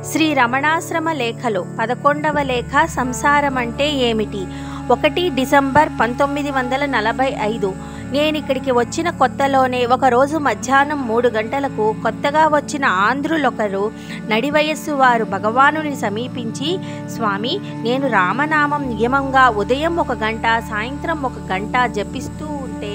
శ్రీ రమణాశ్రమ లేఖలో 11వ లేఖ సంసారం అంటే ఏమిటి? 1 డిసెంబర్ 1945. నేనిక్కడికి వచ్చిన కొత్తలోనే ఒకరోజు మధ్యాహ్నం 3 గంటలకు కొత్తగా వచ్చిన ఆంధ్రులొకరు నడివయస్సు వారు భగవానుని సమీపించి, స్వామి, నేను రామనామం నియమంగా ఉదయం 1 గంట, సాయంత్రం 1 గంట జపిస్తూ ఉంటే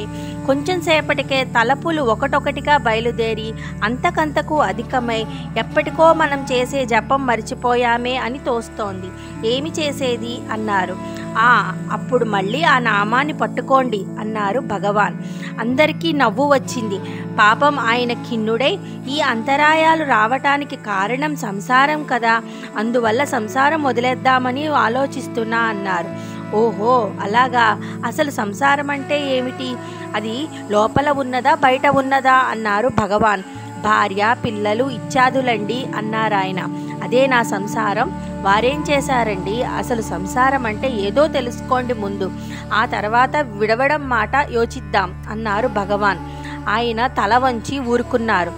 కొంచెం సేపటికే తలపులు ఒకటొకటిగా బయలుదేరి అంతకంతకు అధికమై ఎప్పటికో మనం చేసే జపం మర్చిపోయామే అని తోస్తోంది. ఏమి చేసేది అన్నారు. అప్పుడు మళ్ళీ ఆ నామాన్ని పట్టుకోండి అన్నారు భగవాన్. అందరికీ నవ్వు వచ్చింది. పాపం ఆయన ఖిన్నుడై, ఈ అంతరాయాలు రావటానికి కారణం సంసారం కదా, అందువల్ల సంసారం వదిలేద్దామని ఆలోచిస్తున్నా అన్నారు. ఓహో, అలాగా. అసలు సంసారం అంటే ఏమిటి? అది లోపల ఉన్నదా బయట ఉన్నదా అన్నారు భగవాన్. భార్య, పిల్లలు ఇత్యాదులండి అన్నారాయన. అదే నా సంసారం. వారేం చేశారండి? అసలు సంసారం అంటే ఏదో తెలుసుకోండి ముందు, ఆ తర్వాత విడవడం మాట యోచిద్దాం అన్నారు భగవాన్. ఆయన తల వంచి ఊరుకున్నారు.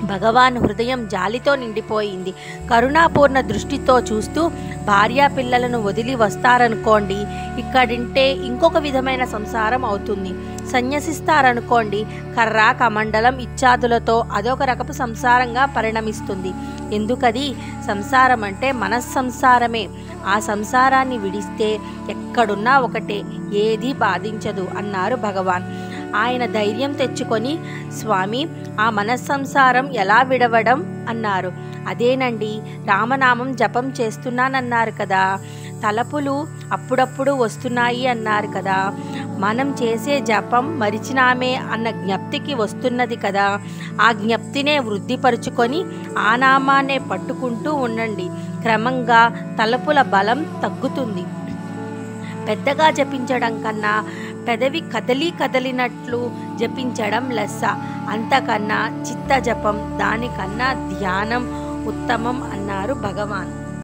భగవాన్ హృదయం జాలితో నిండిపోయింది. కరుణాపూర్ణ దృష్టితో చూస్తూ, భార్యా పిల్లలను వదిలి వస్తారనుకోండి, ఇక్కడింటే ఇంకొక విధమైన సంసారం అవుతుంది. సన్యసిస్తారనుకోండి, కర్ర, కమండలం ఇత్యాదులతో అదొక రకపు సంసారంగా పరిణమిస్తుంది. ఎందుకది? సంసారం అంటే మనస్సంసారమే. ఆ సంసారాన్ని విడిస్తే ఎక్కడున్నా ఒకటే, ఏదీ బాధించదు అన్నారు భగవాన్. ఆయన ధైర్యం తెచ్చుకొని, స్వామి, ఆ మనస్సంసారం ఎలా విడవడం అన్నారు. అదేనండి, రామనామం జపం చేస్తున్నానన్నారు కదా, తలపులు అప్పుడప్పుడు వస్తున్నాయి అన్నారు కదా, మనం చేసే జపం మరిచినామే అన్న జ్ఞప్తికి వస్తున్నది కదా, ఆ జ్ఞప్తినే వృద్ధిపరుచుకొని ఆ నామాన్నే పట్టుకుంటూ ఉండండి. క్రమంగా తలపుల బలం తగ్గుతుంది. పెద్దగా జపించడం కన్నా పెదవి కదలినట్లు జపించడం లెస్స. అంతకన్నా చిత్త జపం, దానికన్నా ధ్యానం ఉత్తమం అన్నారు భగవాన్.